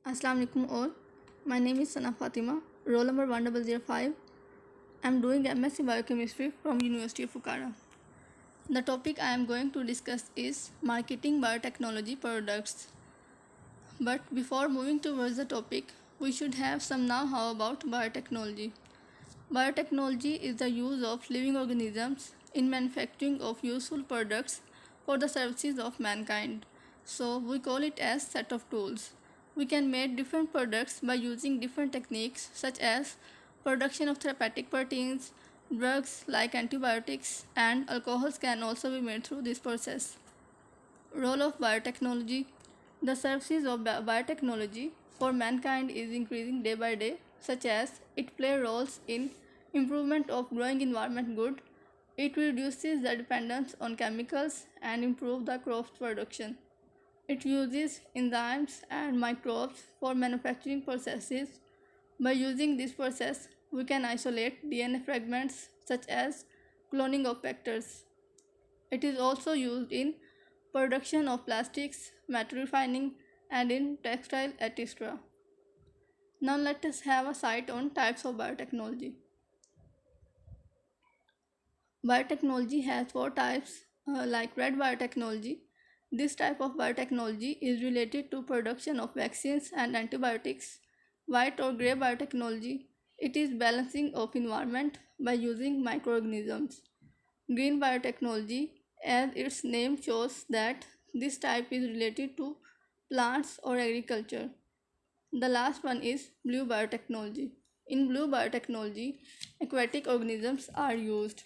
Assalamu alaikum all. My name is Sana Fatima, roll number 1005. I am doing MSc Biochemistry from University of Bukhara. The topic I am going to discuss is marketing biotechnology products. But before moving towards the topic, we should have some know-how about biotechnology. Biotechnology is the use of living organisms in manufacturing of useful products for the services of mankind. So we call it as set of tools. We can make different products by using different techniques such as production of therapeutic proteins, drugs like antibiotics, and alcohols can also be made through this process. Role of biotechnology. The services of biotechnology for mankind is increasing day by day, such as it plays roles in improvement of growing environment good, it reduces the dependence on chemicals and improve the crop production. It uses enzymes and microbes for manufacturing processes. By using this process, we can isolate DNA fragments such as cloning of vectors. It is also used in production of plastics, metal refining, and in textile, etc. Now let us have a sight on types of biotechnology. Biotechnology has four types, like red biotechnology. This type of biotechnology is related to production of vaccines and antibiotics. White or gray biotechnology, it is balancing of environment by using microorganisms. Green biotechnology, as its name shows that this type is related to plants or agriculture. The last one is blue biotechnology. In blue biotechnology, aquatic organisms are used.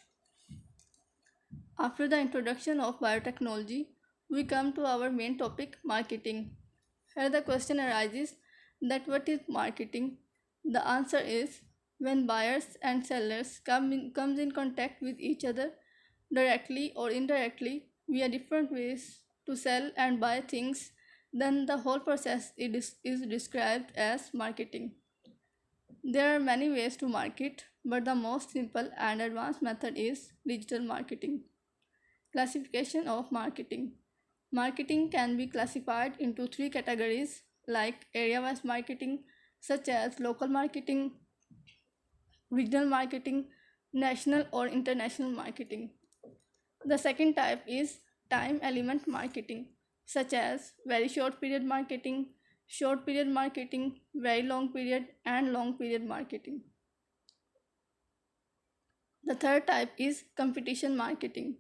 After the introduction of biotechnology, we come to our main topic, marketing. Here the question arises that what is marketing? The answer is when buyers and sellers comes in contact with each other directly or indirectly via different ways to sell and buy things, then the whole process is described as marketing. There are many ways to market, but the most simple and advanced method is digital marketing. Classification of marketing. Marketing can be classified into three categories like area-wise marketing, such as local marketing, regional marketing, national or international marketing. The second type is time element marketing, such as very short period marketing, short period marketing, very long period, and long period marketing. The third type is competition marketing,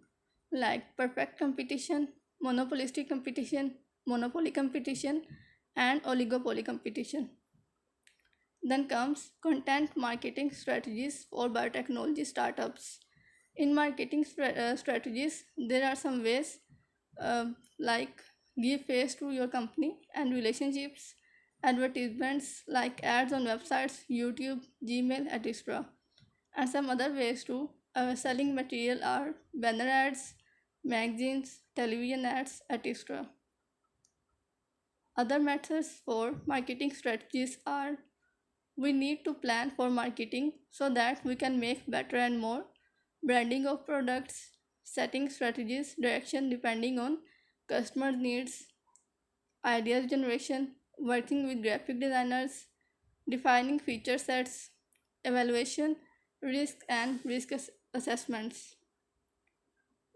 like perfect competition, monopolistic competition, monopoly competition, and oligopoly competition. Then comes content marketing strategies for biotechnology startups. In marketing strategies, there are some ways like give face to your company and relationships, advertisements like ads on websites, YouTube, Gmail, etc. And some other ways to selling material are banner ads, magazines, television ads, etc. Other methods for marketing strategies are we need to plan for marketing so that we can make better and more branding of products, setting strategies, direction depending on customer needs, ideas generation, working with graphic designers, defining feature sets, evaluation, risk and risk assessments.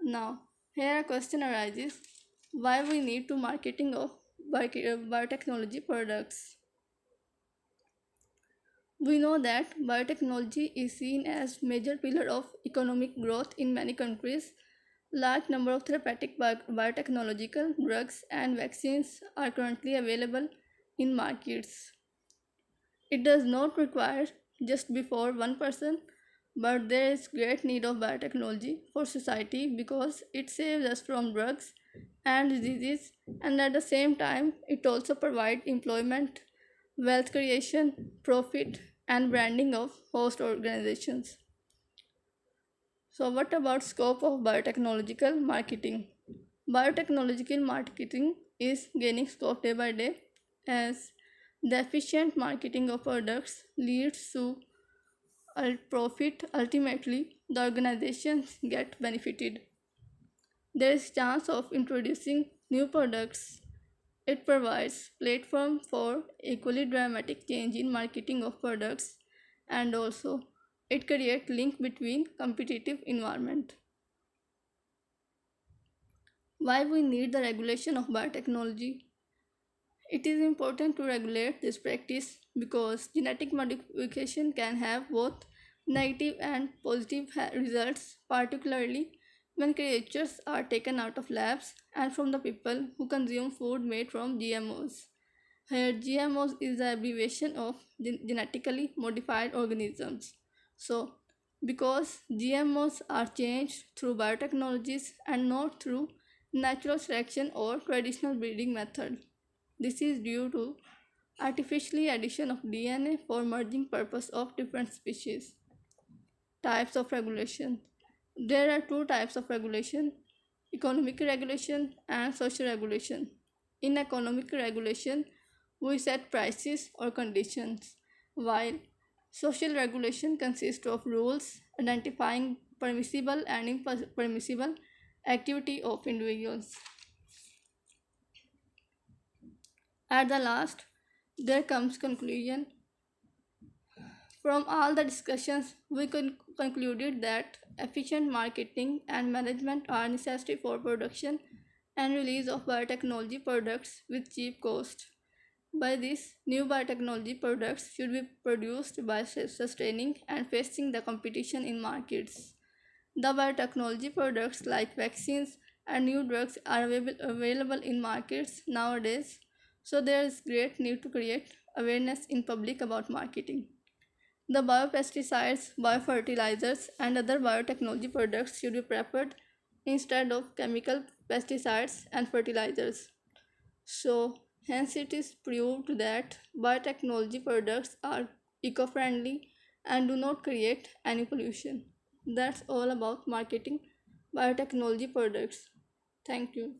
Now, here a question arises why we need to marketing of biotechnology products. We know that biotechnology is seen as major pillar of economic growth in many countries. Large number of therapeutic biotechnological drugs and vaccines are currently available in markets. It does not require just before one person, but there is great need of biotechnology for society because it saves us from drugs and diseases, and at the same time it also provides employment, wealth creation, profit, and branding of host organizations. So what about scope of biotechnological marketing? Biotechnological marketing is gaining scope day by day as the efficient marketing of products leads to profit. Ultimately, the organizations get benefited. There is chance of introducing new products. It provides platform for equally dramatic change in marketing of products, and also it creates link between competitive environment. Why we need the regulation of biotechnology? It is important to regulate this practice because genetic modification can have both negative and positive results, particularly when creatures are taken out of labs and from the people who consume food made from GMOs. Here, GMOs is the abbreviation of genetically modified organisms. So, because GMOs are changed through biotechnologies and not through natural selection or traditional breeding method. This is due to artificially addition of DNA for merging purpose of different species. Types of regulation. There are two types of regulation: economic regulation and social regulation. In economic regulation, we set prices or conditions, while social regulation consists of rules identifying permissible and impermissible activity of individuals. At the last, there comes conclusion. From all the discussions, we concluded that efficient marketing and management are necessary for production and release of biotechnology products with cheap cost. By this, new biotechnology products should be produced by sustaining and facing the competition in markets. The biotechnology products like vaccines and new drugs are available in markets nowadays, so there is great need to create awareness in public about marketing. The biopesticides, biofertilizers, and other biotechnology products should be preferred instead of chemical pesticides and fertilizers. So, hence it is proved that biotechnology products are eco-friendly and do not create any pollution. That's all about marketing biotechnology products. Thank you.